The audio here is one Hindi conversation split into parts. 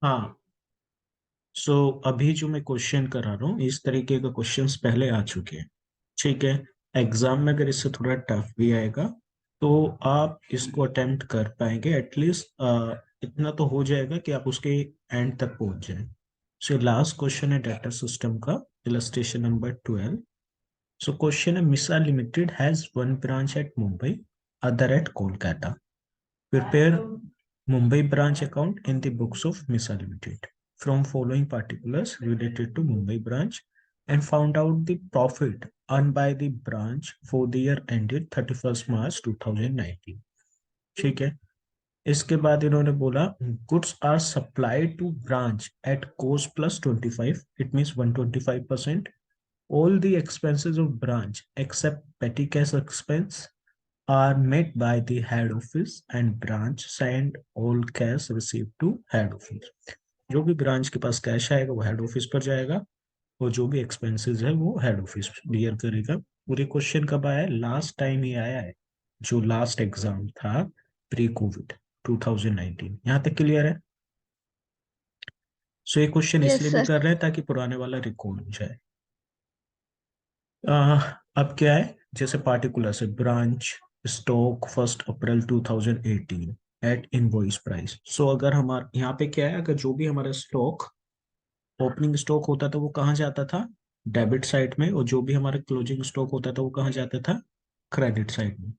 हाँ। सो अभी जो मैं क्वेश्चन करा रहा हूँ इस तरीके का क्वेश्चंस पहले आ चुके हैं। ठीक है। एग्जाम में अगर इससे थोड़ा टफ भी आएगा तो आप इसको अटेम्प्ट कर पाएंगे एटलीस्ट। इतना तो हो जाएगा कि आप उसके एंड तक पहुंच जाएं। सो लास्ट क्वेश्चन है डेटा सिस्टम का, इलस्ट्रेशन नंबर 12। सो क्वेश्चन है, मिसा limited has one branch at Mumbai, other at Kolkata. Prepare Mumbai branch account in the books of Misa Limited from following particulars related to Mumbai branch and found out the profit earned by the branch for the year ended 31st March 2019। ठीक है। इसके बाद इन्होंने बोला goods are supplied to branch at cost plus 25, it means 125%। All the expenses of branch except petty cash expense are met by the head office and branch send all cash received to head office। जो भी ब्रांच के पास कैश आएगा वो हेड ऑफिस पर जाएगा और जो भी एक्सपेंसेस है वो हेड ऑफिस क्लियर करेगा। और ये क्वेश्चन कब आया है? लास्ट टाइम ही आया है, जो लास्ट एग्जाम था प्री कोविड 2019। यहाँ तक क्लियर है? सो ये क्वेश्चन यस इसलिए भी सर। कर रहे हैं ताकि पुराने वाला रिकॉर्ड हो जाए। अब क्या है, जैसे पार्टिकुलर से ब्रांच स्टॉक 1 अप्रैल 2018 एट इनवॉइस प्राइस। सो अगर हमारे यहाँ पे क्या है, अगर जो भी हमारा स्टॉक ओपनिंग स्टॉक होता था वो कहाँ जाता था? डेबिट साइड में। और जो भी हमारा क्लोजिंग स्टॉक होता था वो कहाँ जाता था? क्रेडिट साइड में।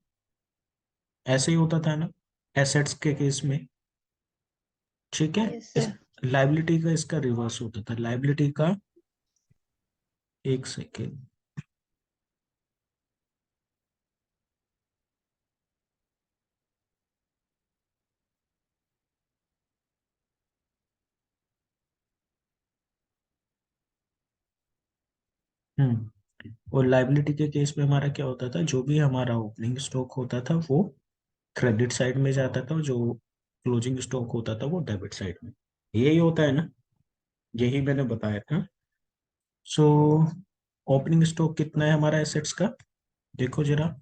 ऐसे ही होता था ना एसेट्स के केस में। ठीक है। यस इस सर। लाइबिलिटी का इसका रिवर्स होता था, लाइबिलिटी का। एक सेकेंड। और लाइबिलिटी के केस में हमारा क्या होता था, जो भी हमारा ओपनिंग स्टॉक होता था वो क्रेडिट साइड में जाता था और जो क्लोजिंग स्टॉक होता था वो डेबिट साइड में। यही होता है ना, यही मैंने बताया था। सो ओपनिंग स्टॉक कितना है हमारा एसेट्स का? देखो जरा,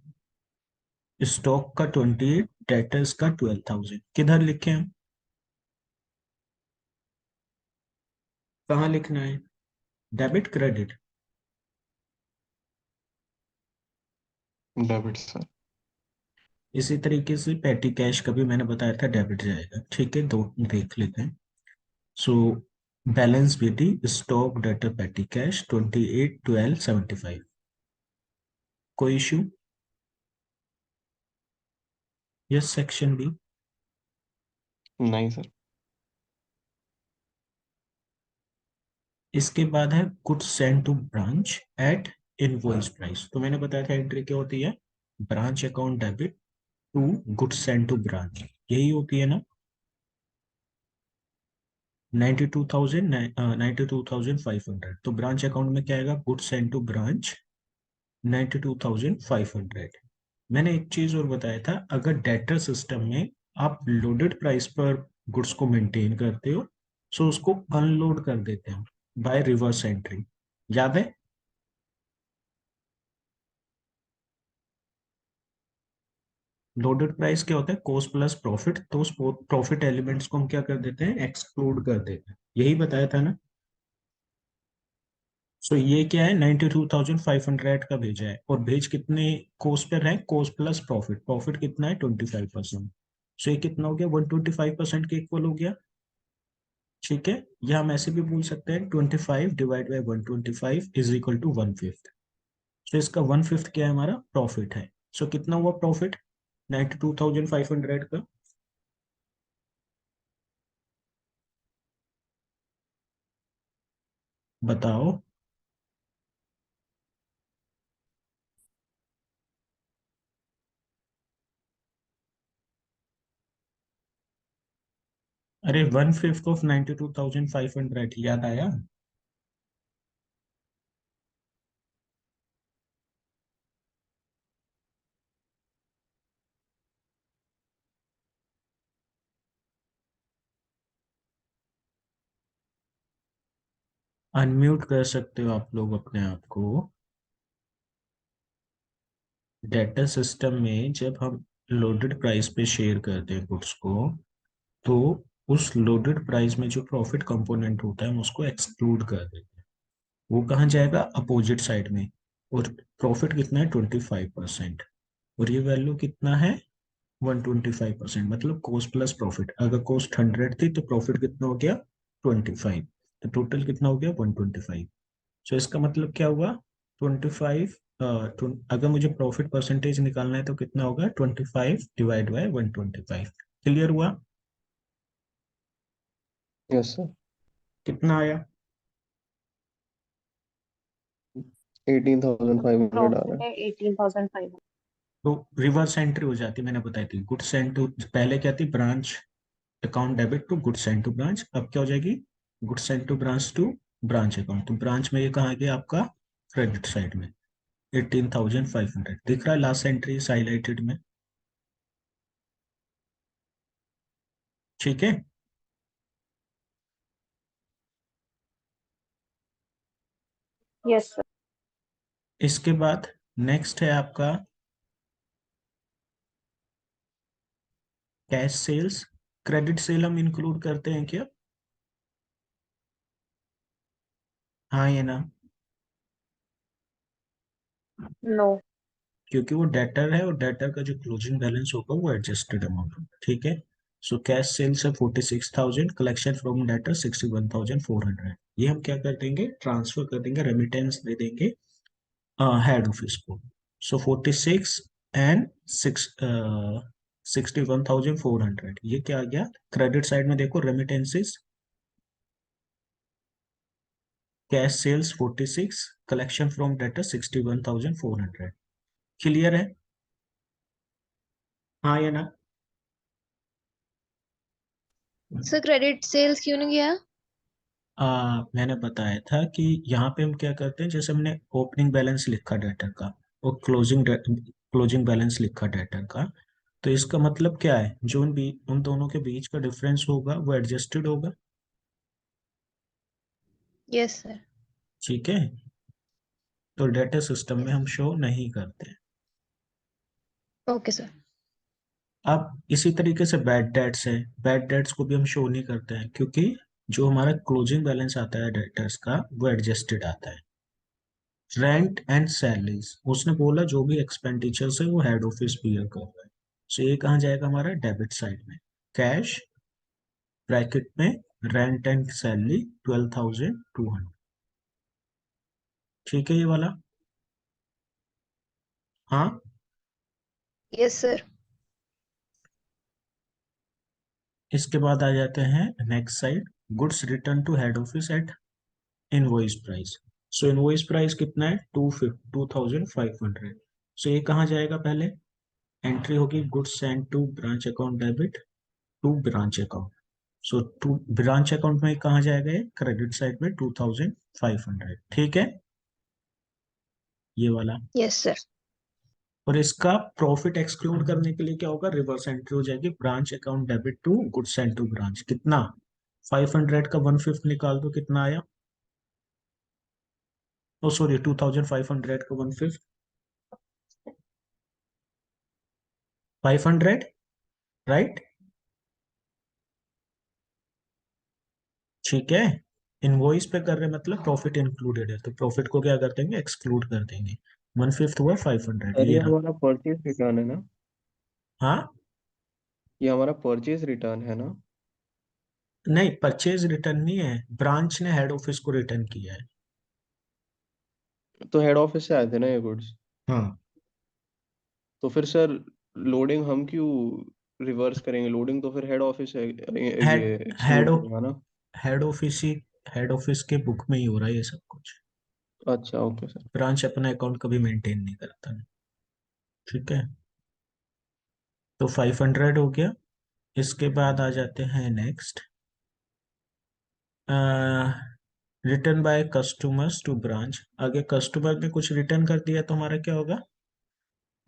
स्टॉक का 28, डेटर्स का 12,000। किधर लिखे हम? कहाँ लिखना है? Debit credit? Debit sir. इसी तरीके से पेटी कैश का भी मैंने बताया था डेबिट जाएगा। ठीक है, दो देख लेते हैं। So balance BT stock debtor petty cash 28, 12, 75। कोई इशू? Yes section B. नहीं सर। इसके बाद है goods send to branch at invoice price. तो मैंने बताया था एंट्री क्या होती है, branch account debit to goods send to branch, यही होती है ना। 92,000, 92,500। तो ब्रांच अकाउंट में क्या आएगा, गुड्स सेंड टू ब्रांच 92,500। मैंने एक चीज और बताया था, अगर डेटर सिस्टम में आप लोडेड प्राइस पर गुड्स को मेंटेन करते हो तो उसको अनलोड कर देते हैं बाय रिवर्स एंट्री। याद है? लोडेड प्राइस क्या होता है, कॉस्ट प्लस प्रॉफिट। तो उस प्रॉफिट एलिमेंट्स को हम क्या कर देते हैं, एक्सक्लूड कर देते हैं। यही बताया था ना। सो ये क्या है, 92,500 का भेजा है और भेज कितने कॉस्ट पर है, कॉस्ट प्लस प्रॉफिट। प्रॉफिट कितना है, 25%। सो ये कितना हो गया, 125% के इक्वल हो गया। ठीक है। या हम ऐसे भी बोल सकते हैं 25 divide by 125 is equal to 1/5। So इसका 1/5 क्या है, हमारा प्रॉफिट है। सो कितना हुआ प्रॉफिट 92,500 का? बताओ। अरे 1/5 ऑफ 92,500, याद आया? अनम्यूट कर सकते हो आप लोग अपने आप को। डेटा सिस्टम में जब हम लोडेड प्राइस पे शेयर करते हैं गुड्स को, तो उस लोडेड प्राइस में जो प्रॉफिट कंपोनेंट होता है हम उसको एक्सक्लूड कर देते हैं। वो कहाँ जाएगा, अपोजिट साइड में। और प्रॉफिट कितना है, 25%। और ये वैल्यू कितना है, 125%। मतलब कॉस्ट प्लस प्रॉफिट। अगर कॉस्ट 100 थी तो प्रॉफिट कितना हो गया, 25। तो टोटल कितना हो गया, 125। सो इसका मतलब क्या हुआ, 25। अगर मुझे प्रॉफिट परसेंटेज निकालना है तो कितना होगा, 25/125। क्लियर हुआ। Yes sir. कितना आया। 18,500 आ रहा प्रॉफिट है। है 18,500। तो रिवर्स एंट्री हो जाती, मैंने बताई थी। गुड्स एंड टू, पहले क्या थी, branch account debit to goods and to branch. अब क्या हो जाएगी, goods and to branch to branch account. तो ब्रांच में ये कहाँ आ गया आपका, क्रेडिट साइड में। 18,500 दिख रहा है, लास्ट एंट्री हाईलाइटेड में। ठीक है। Yes sir. इसके बाद नेक्स्ट है आपका कैश सेल्स। क्रेडिट सेल हम इंक्लूड करते हैं क्या, हाँ ये ना, नो। क्योंकि वो डेटर है और डेटर का जो क्लोजिंग बैलेंस होगा वो एडजस्टेड अमाउंट होगा। ठीक है। सो कैश सेल्स है 46,000, कलेक्शन फ्रॉम डेटर 61,400। ये हम क्या कर देंगे, ट्रांसफर कर देंगे, रेमिटेंस दे देंगे हेड ऑफिस को। सो 46 एंड 61,400, ये क्या आ गया, क्रेडिट साइड में देखो, remittances, cash sales 46, collection from debtor 61,400। Clear है, हाँ या ना। सर क्रेडिट सेल्स क्यों नहीं गया? मैंने बताया था कि यहाँ पे हम क्या करते हैं, जैसे हमने ओपनिंग बैलेंस लिखा डेटर का और क्लोजिंग बैलेंस लिखा डेटर का। तो इसका मतलब क्या है, जो उन दोनों के बीच का डिफरेंस होगा वो एडजस्टेड होगा। Yes sir. ठीक है। तो डेटा सिस्टम में हम शो नहीं करते। Okay sir. अब इसी तरीके से बैड डेट्स है, बैड डेट्स को भी हम शो नहीं करते हैं, क्योंकि जो हमारा क्लोजिंग बैलेंस आता है डेटर्स का वो एडजस्टेड आता है। रेंट एंड सैलरीज, उसने बोला जो भी एक्सपेंडिचर्स है वो हेड ऑफिस बियर कर रहा है। सो ये कहाँ जाएगा, हमारा डेबिट साइड में। कैश ब्रैकेट में रेंट एंड सैलरी 12,200। ठीक है ये वाला, हाँ। Yes sir. इसके बाद आ जाते हैं next side, goods return to head office at invoice price. So invoice price कितना है, 2,500। सो ये कहाँ जाएगा, पहले एंट्री होगी goods send to branch account debit to branch account. So to branch account में कहाँ जाएगा, ये क्रेडिट साइड में 2,500। ठीक है ये वाला। Yes sir. और इसका प्रॉफिट एक्सक्लूड करने के लिए क्या होगा, रिवर्स एंट्री हो जाएगी, branch account debit to goods send to branch. कितना, 500 का 1/5 निकाल दो, कितना आया, ओ सॉरी 2,500 का 1/5, 500, राइट। ठीक है। इनवॉइस पे कर रहे मतलब प्रॉफिट इंक्लूडेड है, तो प्रॉफिट को क्या कर देंगे, एक्सक्लूड कर देंगे। 1/5 हुआ 500, सर ये ये रहा। हमारा परचेज रिटर्न है ना? हाँ, ये हमारा परचेज रिटर्न है ना? नहीं परचेज रिटर्न नहीं है, ब्रांच ने हेड ऑफिस को रिटर्न किया है। तो हेड ऑफिस से आए थे ना ये गुड्स। हाँ, तो फिर सर लोडिंग हम क्यों रिवर्स करेंगे? लोडिंग तो फिर हेड ऑफिस है, हेड ये हेड एक्सक्लूड करेगा ना? हेड ऑफिस ही, हेड ऑफिस के बुक में ही हो रहा है ये सब कुछ। अच्छा ओके सर। ब्रांच अपना अकाउंट कभी मेंटेन नहीं करता है। ठीक है। तो 500 हो गया। इसके बाद आ जाते हैं next, return by customers to branch. आगे कस्टमर ने कुछ रिटर्न कर दिया तो हमारा क्या होगा,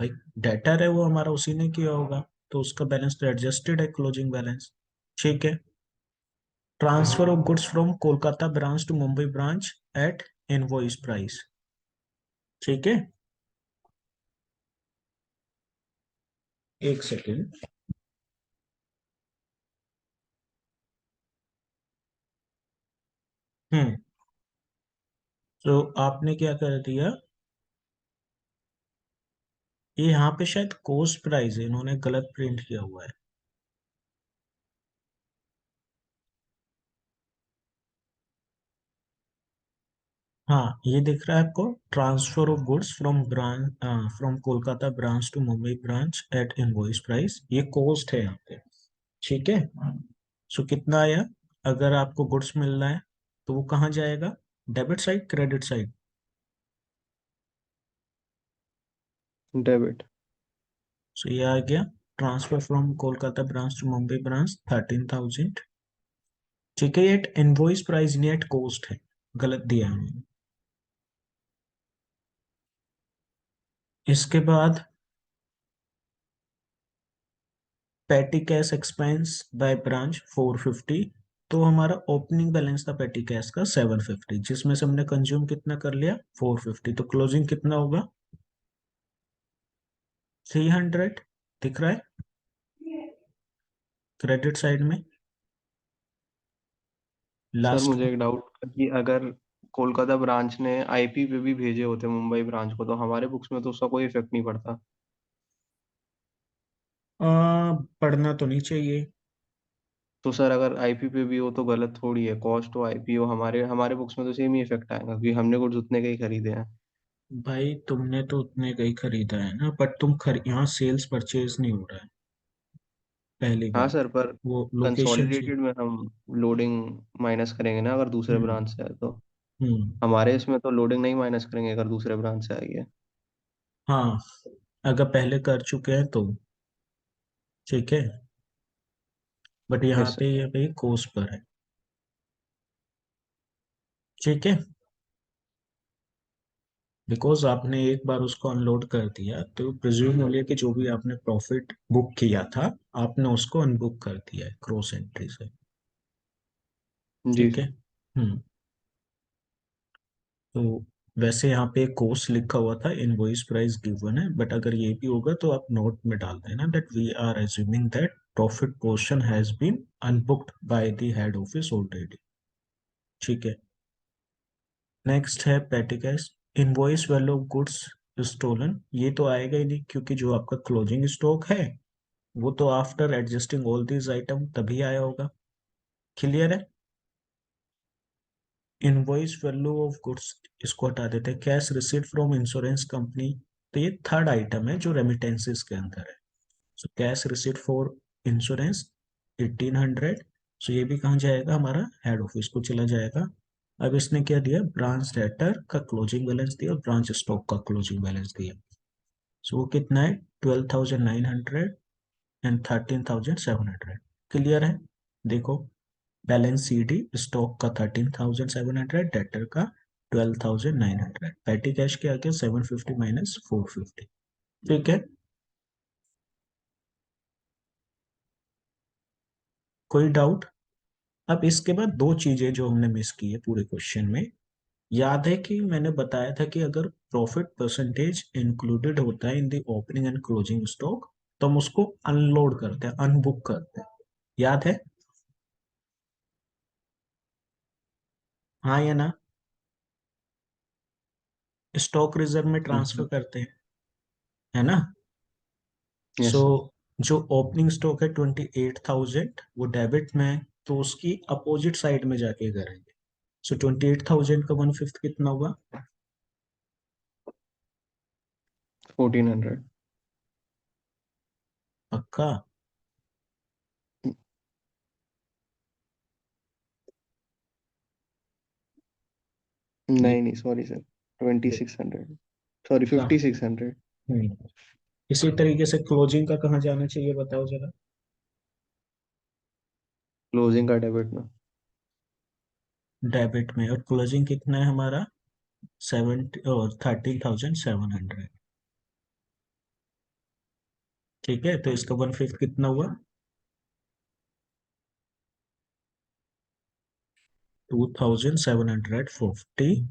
भाई डेटर है वो हमारा, उसी ने किया होगा, तो उसका बैलेंस तो एडजस्टेड है, क्लोजिंग बैलेंस। ठीक है। Transfer of goods from Kolkata branch to Mumbai branch at invoice price. ठीक है, एक सेकेंड। हम्म। तो आपने क्या कर दिया, ये यहाँ पे शायद कोस्ट प्राइस है, इन्होंने गलत प्रिंट किया हुआ है। हाँ, ये दिख रहा है आपको, transfer of goods from branch, from Kolkata branch to Mumbai branch at invoice price, ये कॉस्ट है यहाँ पे। ठीक है। सो कितना आया, अगर आपको गुड्स मिल रहा है तो वो कहाँ जाएगा, debit side credit side? Debit. So ये आ गया, transfer from Kolkata branch to Mumbai branch 13,000। ठीक है, ये इनवॉइस प्राइस नहीं एट कॉस्ट है, गलत दिया है उन्होंने। इसके बाद पेटी कैश एक्सपेंस बाय ब्रांच 450, तो हमारा ओपनिंग बैलेंस था पेटी कैश का 750, जिसमें से हमने कंज्यूम कितना कर लिया 450, तो क्लोजिंग कितना होगा 300, दिख रहा है क्रेडिट साइड में सर लास्ट। मुझे एक डाउट कि अगर कोलकाता ब्रांच ने आईपी पे भी भेजे होते मुंबई ब्रांच को, तो हमारे बुक्स में तो उसका कोई इफेक्ट नहीं पड़ता। पढ़ना तो नहीं चाहिए। तो सर अगर आईपी पे भी हो तो गलत थोड़ी है, कॉस्ट हो आईपी हो, हमारे हमारे बुक्स में तो सेम ही इफेक्ट आएगा क्योंकि हमने कुछ उतने के ही खरीदे हैं। भाई तुमने तो उतने का ही खरीदा है ना, बट यहाँ सेल्स परचेज नहीं हो रहा है, पहली हाँ बात। सर, पर वो लोकेशन से। कंसोलिडेटेड में हम लोडिंग माइनस करेंगे ना अगर दूसरे हम्म। ब्रांच से है तो। हम्म। हमारे इसमें तो लोडिंग नहीं माइनस करेंगे अगर दूसरे ब्रांच से आई है। हाँ, अगर पहले कर चुके हैं तो ठीक है, बट यहाँ यस पे सर। ये भाई कोस्ट पर है। ठीक है, बिकॉज आपने एक बार उसको अनलोड कर दिया तो प्रिज्यूम हो लिया कि जो भी आपने प्रॉफिट बुक किया था, आपने उसको अनबुक कर दिया है क्रॉस एंट्री से। जी ठीक है। सर। हम्म। तो वैसे यहाँ पे कोस्ट लिखा हुआ था, इनवॉइस प्राइस गिवन है, बट अगर ये भी होगा तो आप नोट में डाल देना that we are assuming that profit portion has been unbooked by the head office already. ठीक है। नेक्स्ट है petty cash, invoice value of goods stolen, ये तो आएगा ही नहीं क्योंकि जो आपका क्लोजिंग स्टॉक है वो तो after adjusting all these item तभी आया होगा। क्लियर है। इनवॉइस वैल्यू ऑफ गुड्स, इसको हटा देते हैं, cash receipt from insurance company, तो ये थर्ड आइटम है जो रेमिटेंसेस के अंदर है। So cash receipt for insurance 1800, सो ये भी कहाँ जाएगा, हमारा हेड ऑफिस को चला जाएगा। अब इसने क्या दिया, ब्रांच डेटर का क्लोजिंग बैलेंस दिया और ब्रांच स्टॉक का क्लोजिंग बैलेंस दिया। सो वो कितना है 12,900 एंड 13,700। क्लियर है। देखो, बैलेंस सीडी स्टॉक का 13,700, डेटर का 12,900, पेटी कैश के आगे 750 माइनस 450। ठीक है, कोई डाउट? अब इसके बाद दो चीजें जो हमने मिस की है पूरे क्वेश्चन में, याद है कि मैंने बताया था कि अगर प्रॉफिट परसेंटेज इंक्लूडेड होता है in the opening and closing stock तो हम उसको अनलोड करते हैं, अनबुक करते हैं, याद है? हाँ या ना? स्टॉक रिजर्व में ट्रांसफर करते हैं, है ना? So yes sir. जो ओपनिंग स्टॉक है 28,000, वो डेबिट में है, तो उसकी अपोजिट साइड में जाके करेंगे। सो 28,000 का 1/5 कितना हुआ? 1400। पक्का? नहीं नहीं सॉरी सर, 2600। सॉरी का 5600। इसी तरीके से क्लोजिंग का कहाँ जाना चाहिए बताओ जरा। क्लोजिंग का डेबिट में। डेबिट में, और क्लोजिंग कितना है हमारा 13,700। ठीक है, तो इसका 1/5 कितना हुआ 2,750।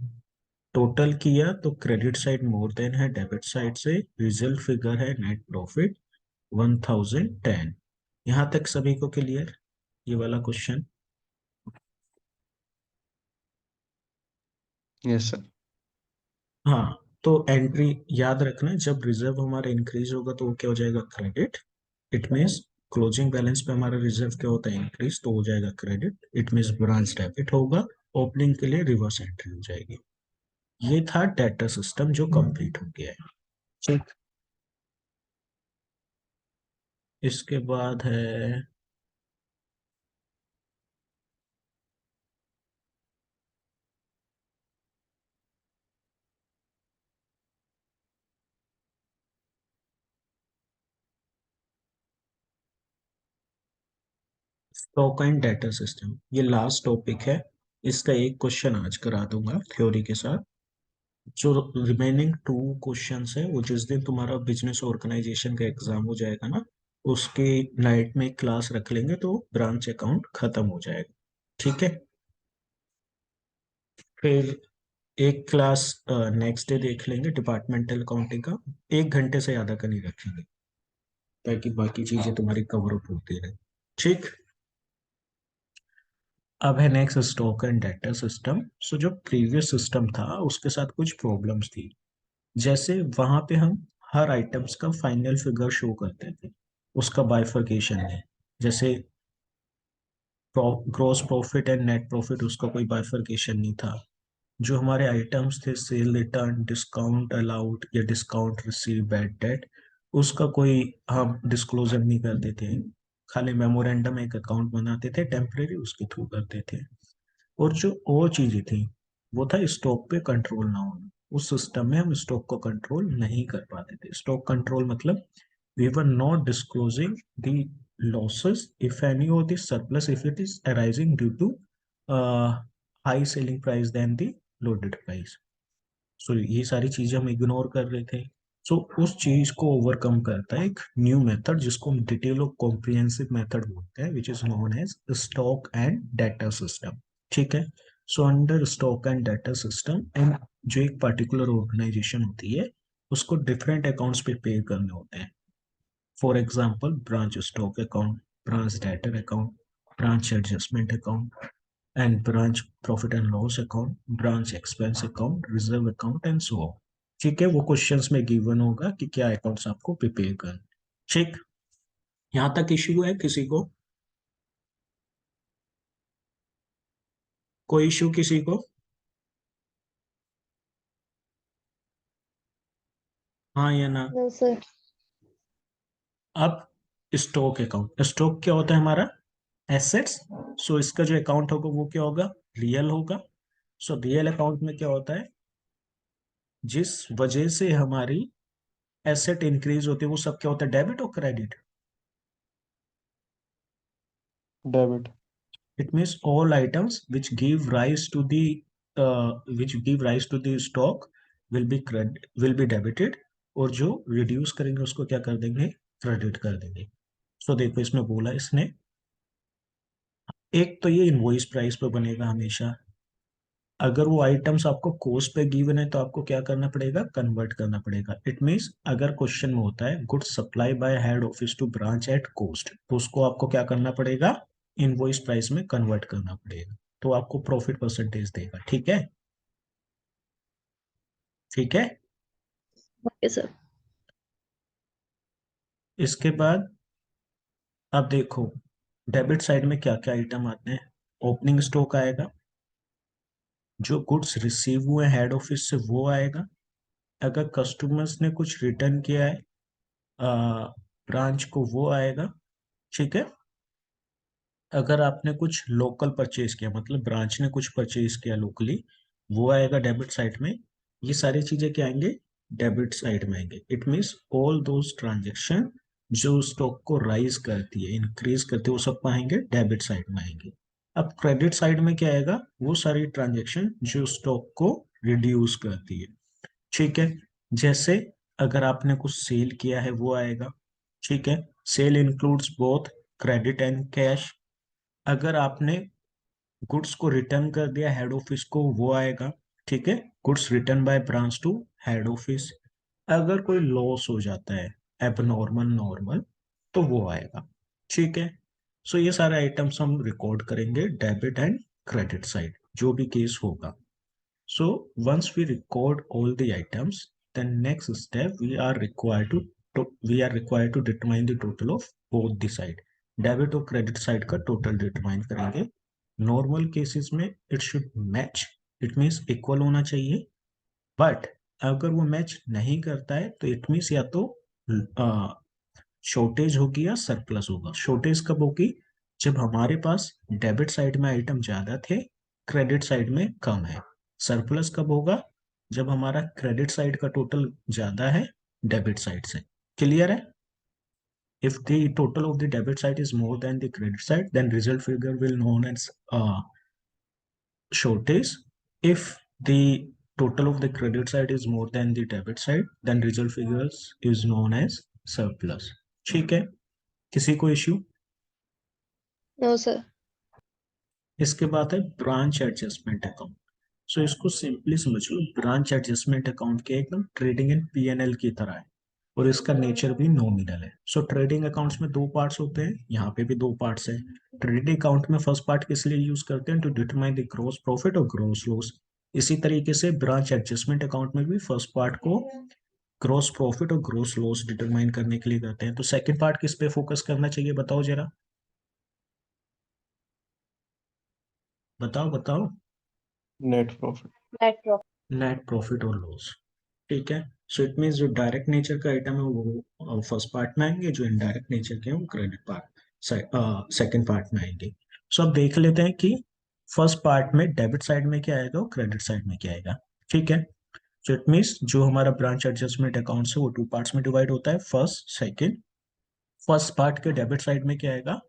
टोटल किया तो क्रेडिट साइड मोर देन है डेबिट साइड से, रिजल्ट फिगर है नेट प्रॉफिट 1,010। यहाँ तक सभी को क्लियर, ये वाला क्वेश्चन? Yes sir. हाँ, तो एंट्री याद रखना, जब रिजर्व हमारा इंक्रीज होगा तो वो क्या हो जाएगा, credit. It means closing balance पे हमारा रिजर्व क्या होता है, इंक्रीज, तो हो जाएगा credit. It means branch debit होगा। ओपनिंग के लिए रिवर्स एंट्री हो जाएगी। ये था डेटा सिस्टम जो कंप्लीट हो गया है। ठीक। इसके बाद है स्टॉक एंड डेटा सिस्टम। ये लास्ट टॉपिक है। इसका एक क्वेश्चन आज करा दूंगा थ्योरी के साथ। जो रिमेनिंग 2 क्वेश्चंस है वो जिस दिन तुम्हारा बिजनेस ऑर्गेनाइजेशन का एग्जाम हो जाएगा ना, उसके नाइट में क्लास रख लेंगे तो ब्रांच अकाउंट खत्म हो जाएगा। ठीक है। फिर एक क्लास नेक्स्ट डे देख लेंगे डिपार्टमेंटल अकाउंटिंग का। 1 घंटे से ज्यादा का नहीं रखेंगे ताकि बाकी चीजें तुम्हारी कवर अप होती रहे। ठीक। अब है next stock and data system. So जो प्रीवियस सिस्टम था उसके साथ कुछ प्रॉब्लम्स थी। जैसे वहां पे हम हर आइटम्स का फाइनल फिगर शो करते थे, उसका बाइफर्केशन है। जैसे gross profit and net profit, उसका कोई बाइफर्केशन नहीं था। जो हमारे आइटम्स थे, सेल रिटर्न, डिस्काउंट अलाउड या डिस्काउंट रिसीव, बैड डेट, उसका कोई हम डिस्क्लोजर नहीं करते थे। खाली मेमोरेंडम एक अकाउंट बनाते थे टेम्परेरी, उसके थ्रू करते थे। और जो और चीजें थी वो था स्टॉक पे कंट्रोल ना होना। उस सिस्टम में हम स्टॉक को कंट्रोल नहीं कर पाते थे। स्टॉक कंट्रोल मतलब we were not disclosing the losses, if any, or the surplus if it is arising due to uh, high selling price than the loaded price. सो ये सारी चीजें हम इग्नोर कर रहे थे। सो उस चीज को ओवरकम करता है एक न्यू मेथड जिसको हम डिटेल और कॉम्प्रिहेंसिव मेथड बोलते हैं, which is known as stock and data system. ठीक है। So under stock and data system and जो एक पर्टिकुलर ऑर्गेनाइजेशन होती है उसको डिफरेंट अकाउंट्स पे पे करने होते हैं। For example branch stock account, branch debtor account, branch adjustment account, and branch profit and loss account, branch expense account, reserve account and so on। ठीक है, वो क्वेश्चंस में गिवन होगा कि क्या अकाउंट्स आपको प्रिपेयर करना। ठीक। यहाँ तक इश्यू है किसी को? कोई इश्यू किसी को? हाँ या ना? No, sir. अब स्टॉक अकाउंट, स्टॉक क्या होता है हमारा, एसेट्स। सो इसका जो अकाउंट होगा वो क्या होगा, रियल होगा। सो रियल अकाउंट में क्या होता है, जिस वजह से हमारी एसेट इंक्रीज होती है वो सब क्या होता है, डेबिट और credit. Debit. It means all items which give rise to the stock will be debited, और जो रिड्यूस करेंगे उसको क्या कर देंगे, क्रेडिट कर देंगे। सो देखो इसमें बोला इसने, एक तो ये इनवॉइस प्राइस पे बनेगा हमेशा। अगर वो आइटम्स आपको कॉस्ट पे गिवन है तो आपको क्या करना पड़ेगा, कन्वर्ट करना पड़ेगा। इट मीन्स अगर क्वेश्चन में होता है goods supply by head office to branch at cost, तो उसको आपको क्या करना पड़ेगा, इनवॉइस प्राइस में कन्वर्ट करना पड़ेगा, तो आपको प्रॉफिट परसेंटेज देगा। ठीक है। ठीक है। Okay, sir. इसके बाद अब देखो डेबिट साइड में क्या क्या आइटम आते हैं। ओपनिंग स्टॉक आएगा, जो गुड्स रिसीव हुए हेड ऑफिस से वो आएगा, अगर कस्टमर्स ने कुछ रिटर्न किया है ब्रांच को वो आएगा। ठीक है। अगर आपने कुछ लोकल परचेज किया, मतलब ब्रांच ने कुछ परचेज किया लोकली, वो आएगा डेबिट साइड में। ये सारी चीजें क्या आएंगे, डेबिट साइड में आएंगे। It means all those transaction जो स्टॉक को राइज करती है, इंक्रीज करती है, वो सब आएंगे डेबिट साइड में आएंगे। अब क्रेडिट साइड में क्या आएगा, वो सारी ट्रांजेक्शन जो स्टॉक को रिड्यूस करती है। ठीक है। जैसे अगर आपने कुछ सेल किया है वो आएगा। ठीक है। Sale includes both credit and cash. अगर आपने गुड्स को रिटर्न कर दिया हेड ऑफिस को वो आएगा। ठीक है। Goods return by branch to head office. अगर कोई लॉस हो जाता है एबनॉर्मल नॉर्मल, तो वो आएगा। ठीक है। सो ये सारे आइटम्स हम रिकॉर्ड करेंगे डेबिट एंड क्रेडिट साइड, जो भी केस होगा। So once we record all the items, then next step we are required to determine the total of both the side. Debit और क्रेडिट साइड का टोटल डिटरमाइन करेंगे. नॉर्मल केसेस में it should match, it means equal होना चाहिए. बट अगर वो मैच नहीं करता है तो इट मीन्स या तो शॉर्टेज होगी या सरप्लस होगा. शॉर्टेज कब होगी? जब हमारे पास डेबिट साइड में आइटम ज्यादा थे, क्रेडिट साइड में कम है. सरप्लस कब होगा? जब हमारा क्रेडिट साइड का टोटल ज्यादा है डेबिट साइड से. क्लियर है? If the total of the debit side is more than the credit side, then result figure will known as shortage. If the total of the credit side is more than the debit side, then result figures is known as surplus. ठीक है? किसी को इश्यू? No sir. इसके बाद है ब्रांच एडजस्टमेंट अकाउंट. सो इसको सिंपली समझ लो, ब्रांच एडजस्टमेंट अकाउंट के एकदम ट्रेडिंग एंड पीएनएल की तरह है और इसका नेचर भी नॉमिनल है. सो ट्रेडिंग अकाउंट्स में दो पार्ट्स होते हैं, यहाँ पे भी दो पार्ट्स है. ट्रेडिंग अकाउंट में फर्स्ट पार्ट किस लिए यूज करते हैं? To determine the gross profit और ग्रॉस लॉस. इसी तरीके से ब्रांच एडजस्टमेंट अकाउंट में भी फर्स्ट पार्ट को ग्रॉस प्रॉफिट और ग्रॉस लॉस डिटरमाइन करने के लिए करते हैं. तो सेकंड पार्ट किस पे फोकस करना चाहिए, बताओ जरा, बताओ बताओ. Net profit. Net profit. Net profit और लॉस. ठीक है. सो इट मीन्स जो डायरेक्ट नेचर का आइटम है वो फर्स्ट पार्ट में आएंगे, जो इनडायरेक्ट नेचर के हैं वो क्रेडिट पार्ट सेकंड पार्ट में आएंगे. सो अब देख लेते हैं कि फर्स्ट पार्ट में डेबिट साइड में क्या आएगा और क्रेडिट साइड में क्या आएगा. ठीक है. सो इट मीन्स जो हमारा ब्रांच एडजस्टमेंट अकाउंट है वो टू पार्ट्स में डिवाइड होता है, फर्स्ट सेकंड. फर्स्ट पार्ट के डेबिट साइड में क्या आएगा?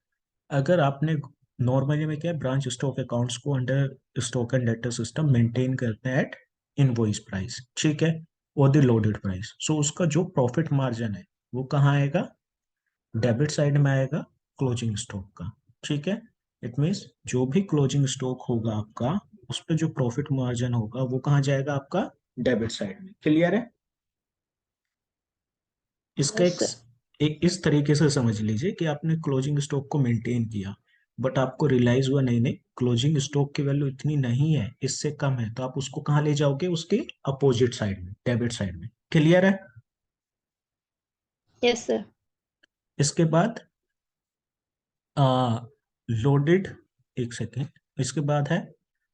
अगर आपने नॉर्मली में क्या है, ब्रांच स्टॉक अकाउंट्स को under stock and debtor system maintain करते हैं एट इनवॉइस प्राइस. ठीक है. और द लोडेड प्राइस. सो उसका जो प्रॉफिट मार्जिन है वो कहाँ आएगा? डेबिट साइड में आएगा, क्लोजिंग स्टॉक का. ठीक है. इट मीन्स जो भी क्लोजिंग स्टॉक होगा आपका, उस पर जो प्रॉफिट मार्जिन होगा वो कहाँ जाएगा? आपका डेबिट साइड में. क्लियर है? इसका यस सर. एक इस तरीके से समझ लीजिए कि आपने क्लोजिंग स्टॉक को मेंटेन किया, बट आपको रियलाइज हुआ नहीं नहीं क्लोजिंग स्टॉक की वैल्यू इतनी नहीं है, इससे कम है, तो आप उसको कहाँ ले जाओगे? उसके अपोजिट साइड में, डेबिट साइड में. क्लियर है? Yes sir. इसके बाद लोडेड, एक सेकेंड, इसके बाद है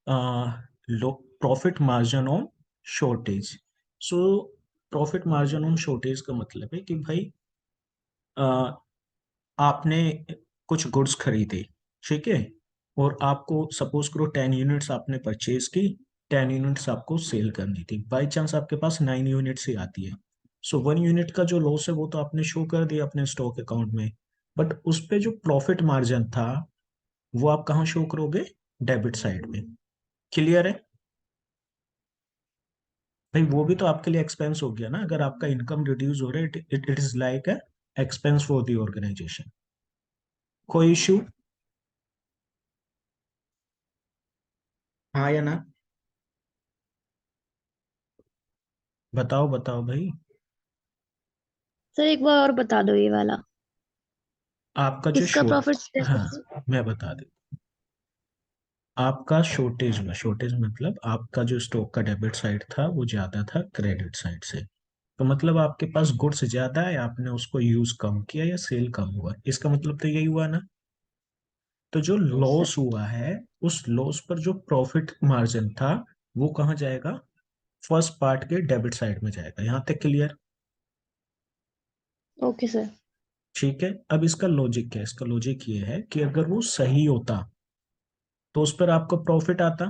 profit margin on shortage. So profit margin on shortage का मतलब है कि भाई आपने कुछ गुड्स खरीदे, ठीक है, और आपको सपोज करो 10 यूनिट्स आपने परचेज की, 10 यूनिट्स आपको सेल करनी थी, बाई चांस आपके पास 9 यूनिट्स ही आती है. सो 1 यूनिट का जो लॉस है वो तो आपने शो कर दिया अपने स्टॉक अकाउंट में, बट उस पे जो प्रॉफिट मार्जिन था वो आप कहाँ शो करोगे? डेबिट साइड में. क्लियर है? भाई वो भी तो आपके लिए एक्सपेंस हो गया ना. अगर आपका इनकम रिड्यूस हो रहा है, it is like a expense for the organization. कोई इश्यू? हाँ या ना? बताओ बताओ भाई. सर एक बार और बता दो ये वाला. आपका जो किसका शॉर्ट, प्रॉफिट? हाँ मैं बता दे. आपका शॉर्टेज में, शॉर्टेज मतलब आपका जो स्टॉक का डेबिट साइड था वो ज्यादा था क्रेडिट साइड से. तो मतलब आपके पास गुड्स ज्यादा है, आपने उसको यूज कम किया या सेल कम हुआ, इसका मतलब तो यही हुआ ना. तो जो यस सर. लॉस हुआ है, उस लॉस पर जो प्रॉफिट मार्जिन था वो कहाँ जाएगा? फर्स्ट पार्ट के डेबिट साइड में जाएगा. यहाँ तक क्लियर? Okay sir. ठीक है. अब इसका लॉजिक क्या है? इसका लॉजिक ये है कि अगर वो सही होता तो उस पर आपको प्रॉफिट आता,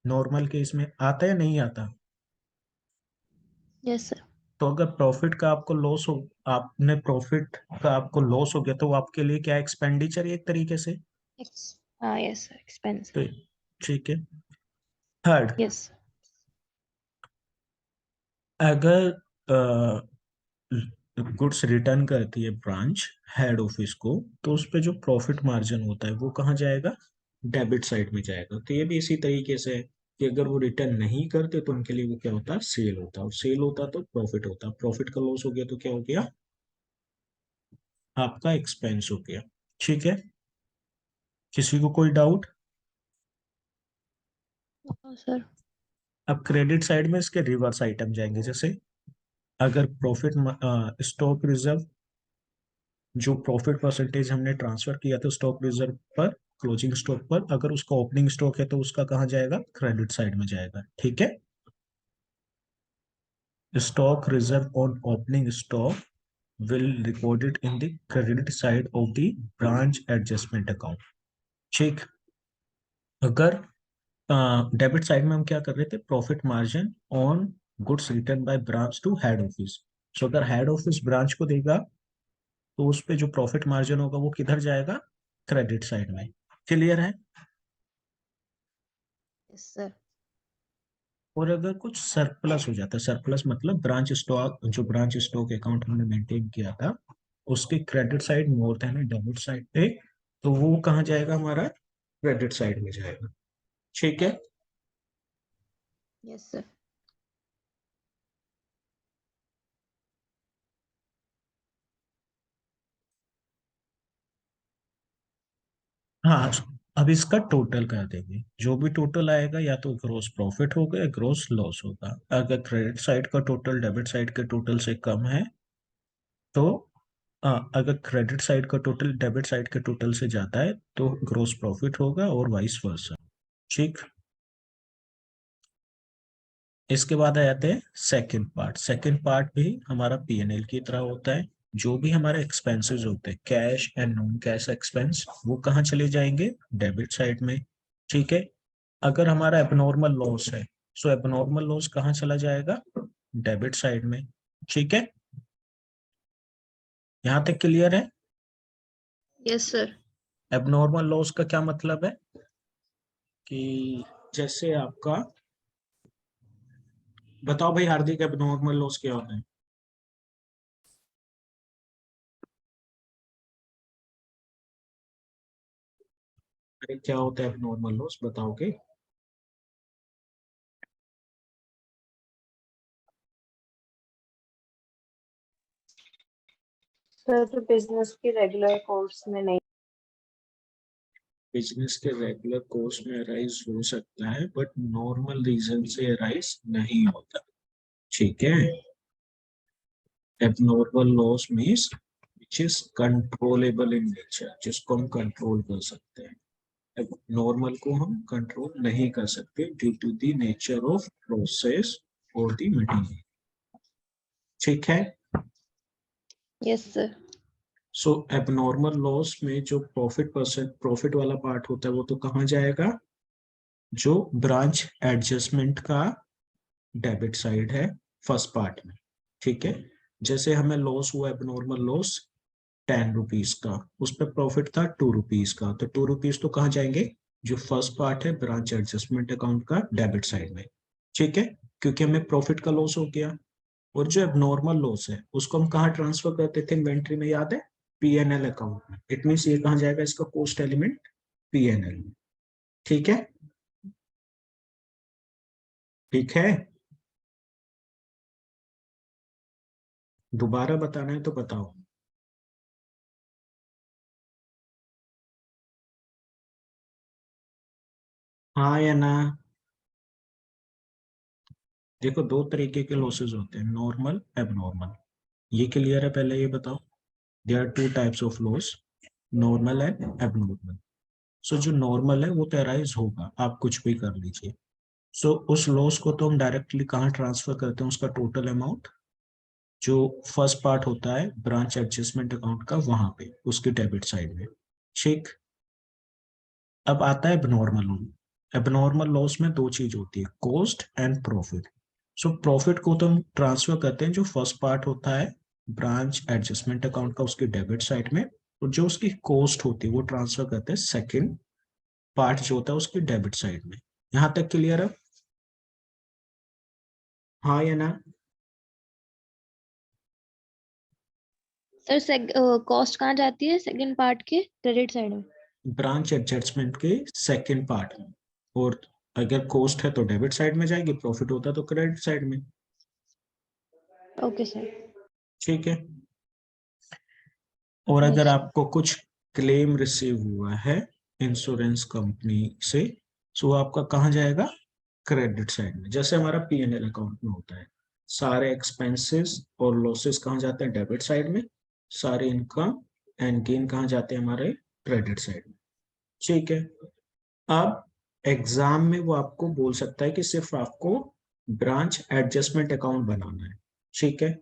नॉर्मल केस में आता या नहीं आता? Yes sir. तो अगर प्रॉफिट का आपको लॉस हो, आपने प्रॉफिट का आपको लॉस हो गया तो वो आपके लिए क्या एक्सपेंडिचर है एक तरीके से. हाँ यस सर. एक्सपेंस. तो ठीक है. Third, yes. अगर गुड्स रिटर्न करती है ब्रांच हेड ऑफिस को, तो उस पे जो प्रॉफिट मार्जिन होता है वो कहाँ जाएगा? डेबिट साइड में जाएगा. तो ये भी इसी तरीके से है कि अगर वो रिटर्न नहीं करते तो उनके लिए वो क्या होता है? सेल होता है. और सेल होता तो प्रॉफिट होता. प्रॉफिट का लॉस हो गया तो क्या हो गया? आपका एक्सपेंस हो गया. ठीक है. किसी को कोई डाउट? हाँ सर. अब क्रेडिट साइड में इसके रिवर्स आइटम जाएंगे, जैसे अगर प्रॉफिट स्टॉक रिजर्व, जो प्रॉफिट परसेंटेज हमने ट्रांसफर किया था स्टॉक रिजर्व पर, क्लोजिंग स्टॉक पर, अगर उसका ओपनिंग स्टॉक है तो उसका कहाँ जाएगा, क्रेडिट साइड में जाएगा। ठीक है, stock reserve on opening stock will recorded in the credit side of the branch adjustment account। ठीक, अगर डेबिट साइड में हम क्या कर रहे थे, profit margin on goods return by branch to head office. So अगर हेड ऑफिस ब्रांच को देगा तो उस पे जो प्रॉफिट मार्जिन होगा वो किधर जाएगा, क्रेडिट साइड में। क्लियर है। Yes sir. और अगर कुछ सरप्लस हो जाता है, सरप्लस मतलब ब्रांच स्टॉक, जो ब्रांच स्टॉक अकाउंट हमने मेंटेन किया था उसके क्रेडिट साइड मोर देन है डेबिट साइड पे, तो वो कहाँ जाएगा, हमारा क्रेडिट साइड में जाएगा। ठीक है, यस सर। हाँ अब इसका टोटल कर देंगे, जो भी टोटल आएगा या तो ग्रोस प्रॉफिट होगा या ग्रोस लॉस होगा। अगर क्रेडिट साइड का टोटल डेबिट साइड के टोटल से कम है तो अगर क्रेडिट साइड का टोटल डेबिट साइड के टोटल से ज्यादा है तो ग्रोस प्रॉफिट होगा और वाइस वर्सा। ठीक, इसके बाद आ जाते हैं सेकंड पार्ट। सेकंड पार्ट भी हमारा पीएनएल की तरह होता है। जो भी हमारे एक्सपेंसेस होते हैं, cash and non cash expense, वो कहाँ चले जाएंगे, डेबिट साइड में। ठीक है, अगर हमारा एबनॉर्मल लॉस है सो एबनॉर्मल लॉस कहाँ चला जाएगा, डेबिट साइड में। ठीक है, यहाँ तक क्लियर है। Yes sir. एबनॉर्मल लॉस का क्या मतलब है कि जैसे आपका, बताओ भाई हार्दिक, एबनॉर्मल लॉस क्या होता है। अरे क्या होता है एबनॉर्मल लॉस, बताओगे। सर जो बिजनेस की रेगुलर कोर्स में नहीं। बिजनेस के रेगुलर कोर्स में अराइज हो सकता है बट नॉर्मल रीजन से अराइज नहीं होता। ठीक है, abnormal loss means which is controllable in nature, जिसको हम कंट्रोल कर सकते हैं। नॉर्मल को हम कंट्रोल नहीं कर सकते due to the nature of process और द मटेरियल। ठीक है, yes sir. So abnormal loss में जो प्रॉफिट वाला पार्ट होता है वो तो कहाँ जाएगा, जो ब्रांच एडजस्टमेंट का डेबिट साइड है फर्स्ट पार्ट में। ठीक है, जैसे हमें लॉस हुआ एबनॉर्मल लॉस 10 रुपीज का, उस पर प्रॉफिट था 2 रुपीज का, तो 2 रुपीज तो कहाँ जाएंगे, जो फर्स्ट पार्ट है ब्रांच एडजस्टमेंट अकाउंट का डेबिट साइड में। ठीक है, क्योंकि हमें प्रॉफिट का लॉस हो गया। और जो एबनॉर्मल लॉस है उसको हम कहाँ ट्रांसफर करते थे इन्वेंट्री में, याद है, पीएनएल अकाउंट में। इट मीन ये कहाँ जाएगा, इसका कॉस्ट एलिमेंट पीएनएल में। ठीक है, ठीक है, दोबारा बताना है तो बताओ। हाँ या ना। देखो दो तरीके के लॉसेस होते हैं, नॉर्मल, एबनॉर्मल। ये क्लियर है, पहले ये बताओ। There are two types of loss, normal and abnormal. So जो नॉर्मल है वो तो अराइज होगा, आप कुछ भी कर लीजिए। सो उस लॉस को तो हम डायरेक्टली कहाँ ट्रांसफर करते हैं, उसका टोटल अमाउंट जो फर्स्ट पार्ट होता है ब्रांच एडजस्टमेंट अकाउंट का, वहां पे उसके डेबिट साइड में। ठीक, अब आता है एबनॉर्मल लॉस। एबनॉर्मल लॉस में दो चीज होती है, cost and profit. So profit को तो हम ट्रांसफर करते हैं जो फर्स्ट पार्ट होता है ब्रांच एडजस्टमेंट अकाउंट का, उसके डेबिट साइड में। और जो उसकी कॉस्ट होती है वो ट्रांसफर करते हैं सेकंड पार्ट जो होता है उसकी डेबिट साइड में। यहां तक क्लियर है, हाँ या ना। सर कॉस्ट कहाँ जाती है सेकंड पार्ट के क्रेडिट साइड में? ब्रांच एडजस्टमेंट के सेकंड पार्ट में। और अगर कॉस्ट है तो डेबिट साइड में जाएगी, प्रॉफिट होता है तो क्रेडिट साइड में। Okay sir. ठीक है, और अगर यस। आपको कुछ क्लेम रिसीव हुआ है इंश्योरेंस कंपनी से, तो आपका कहाँ जाएगा, क्रेडिट साइड में, जैसे हमारा P&L अकाउंट में होता है, सारे एक्सपेंसेस और लॉसेस कहाँ जाते हैं, डेबिट साइड में, सारे इनकम एंड गेन कहाँ जाते हैं, हमारे क्रेडिट साइड में। ठीक है, अब एग्जाम में वो आपको बोल सकता है कि सिर्फ आपको ब्रांच एडजस्टमेंट अकाउंट बनाना है। ठीक है,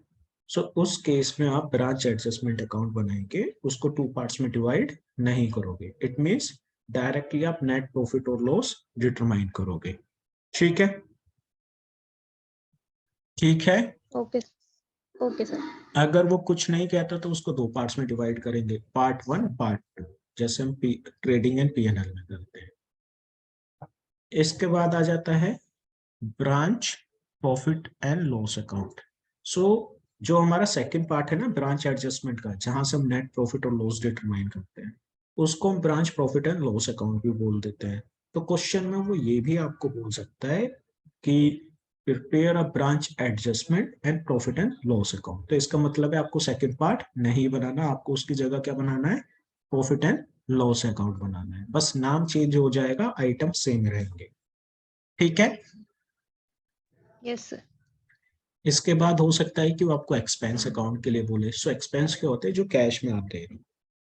सो उस केस में आप ब्रांच एडजस्टमेंट अकाउंट बनाएंगे, उसको 2 पार्ट्स में डिवाइड नहीं करोगे। इट मींस डायरेक्टली आप नेट प्रॉफिट और लॉस डिटरमाइन करोगे। ठीक है, ठीक है। ओके। Okay sir. अगर वो कुछ नहीं कहता तो उसको 2 पार्ट्स में डिवाइड करेंगे, पार्ट 1 पार्ट 2, जैसे हम ट्रेडिंग एंड P&L में करते हैं। इसके बाद आ जाता है branch profit and loss account. So जो हमारा सेकंड पार्ट है ना ब्रांच एडजस्टमेंट का, जहां से हम नेट प्रॉफिट और लॉस डिटरमाइन करते हैं, उसको हम branch profit and loss account भी बोल देते हैं। तो क्वेश्चन में वो ये भी आपको बोल सकता है कि prepare a branch adjustment and profit and loss account. तो इसका मतलब है आपको सेकंड पार्ट नहीं बनाना, आपको उसकी जगह क्या बनाना है, प्रॉफिट एंड लॉस अकाउंट बनाना है। बस नाम चेंज हो जाएगा, आइटम सेम रहेंगे। ठीक है, यस सर। इसके बाद हो सकता है कि वो आपको एक्सपेंस अकाउंट के लिए बोले। सो एक्सपेंस क्या होते हैं, जो कैश में आप दे रहे हो।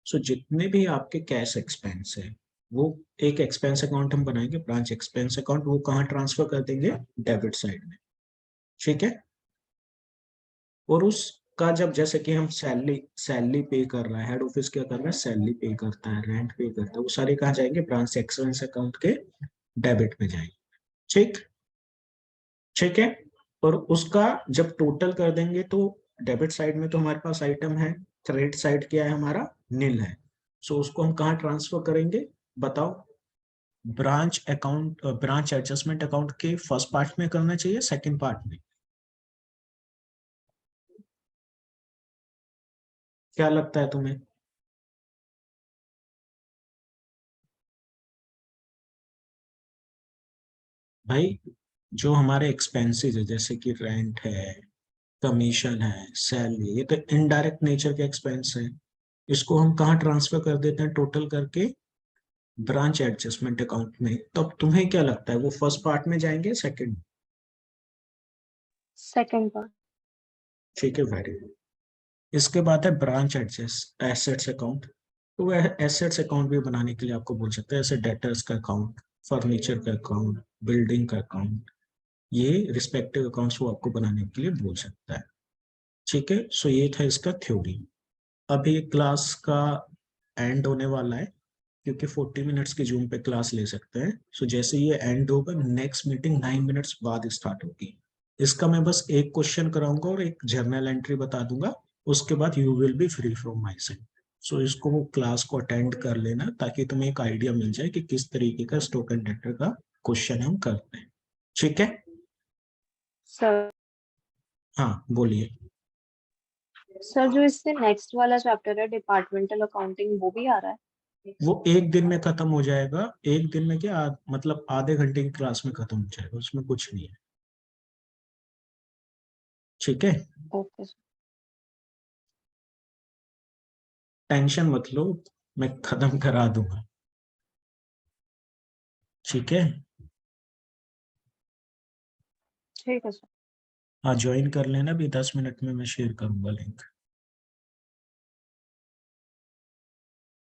सो जितने भी आपके कैश एक्सपेंस है, वो एक एक्सपेंस अकाउंट हम बनाएंगे, ब्रांच एक्सपेंस अकाउंट। वो कहाँ ट्रांसफर कर देंगे, डेबिट साइड में। ठीक है, और उसका जब जैसे कि हम सैलरी सैलरी पे कर रहा है, हेड ऑफिस क्या कर रहा है, सैलरी पे करता है, रेंट पे करता है, वो सारे कहाँ जाएंगे, ब्रांच एक्सपेंस अकाउंट के डेबिट में जाएंगे। ठीक, ठीक है। और उसका जब टोटल कर देंगे तो डेबिट साइड में तो हमारे पास आइटम है, क्रेडिट साइड क्या है हमारा, नील है। सो उसको हम कहाँ ट्रांसफर करेंगे, बताओ। Branch account, branch adjustment account के फर्स्ट पार्ट में करना चाहिए, सेकंड पार्ट में, क्या लगता है तुम्हें। भाई जो हमारे एक्सपेंसेस है, जैसे कि रेंट है, कमीशन है, सैलरी, ये तो इनडायरेक्ट नेचर के एक्सपेंस है। इसको हम कहाँ ट्रांसफर कर देते हैं, टोटल करके ब्रांच एडजस्टमेंट अकाउंट में। तो अब तुम्हें क्या लगता है, वो फर्स्ट पार्ट में जाएंगे, सेकंड। Second part. ठीक है, वेरी गुड। इसके बाद है ब्रांच एडजस्ट एसेट्स अकाउंट। तो वह एसेट्स अकाउंट भी बनाने के लिए आपको बोल सकते हैं, जैसे डेटर्स का अकाउंट, फर्नीचर का अकाउंट, बिल्डिंग का अकाउंट, ये रिस्पेक्टिव अकाउंट्स वो आपको बनाने के लिए बोल सकता है। ठीक है, सो ये था इसका थ्योरी। अभी क्लास का एंड होने वाला है, क्योंकि 40 मिनट्स की जूम पे क्लास ले सकते हैं। सो जैसे ये एंड होगा, नेक्स्ट मीटिंग 9 मिनट्स बाद स्टार्ट होगी। इसका मैं बस एक क्वेश्चन कराऊंगा और एक जर्नल एंट्री बता दूंगा, उसके बाद you will be free from my side. So इसको वो क्लास को अटेंड कर लेना, ताकि तुम्हें एक आइडिया मिल जाए कि किस तरीके का स्टॉक एंड डेटर का क्वेश्चन हम करते हैं। ठीक है, सर हाँ बोलिए। सर जो इससे नेक्स्ट वाला चैप्टर है डिपार्टमेंटल अकाउंटिंग, वो भी आ रहा है? वो एक दिन में खत्म हो जाएगा, एक दिन में क्या मतलब आधे घंटे की क्लास में खत्म हो जाएगा, उसमें कुछ नहीं है। ठीक है, ओके सर। टेंशन मत लो, मैं खत्म करा दूंगा। ठीक है, ठीक है सर। हाँ ज्वाइन कर लेना भी, 10 मिनट में मैं शेयर करूंगा लिंक।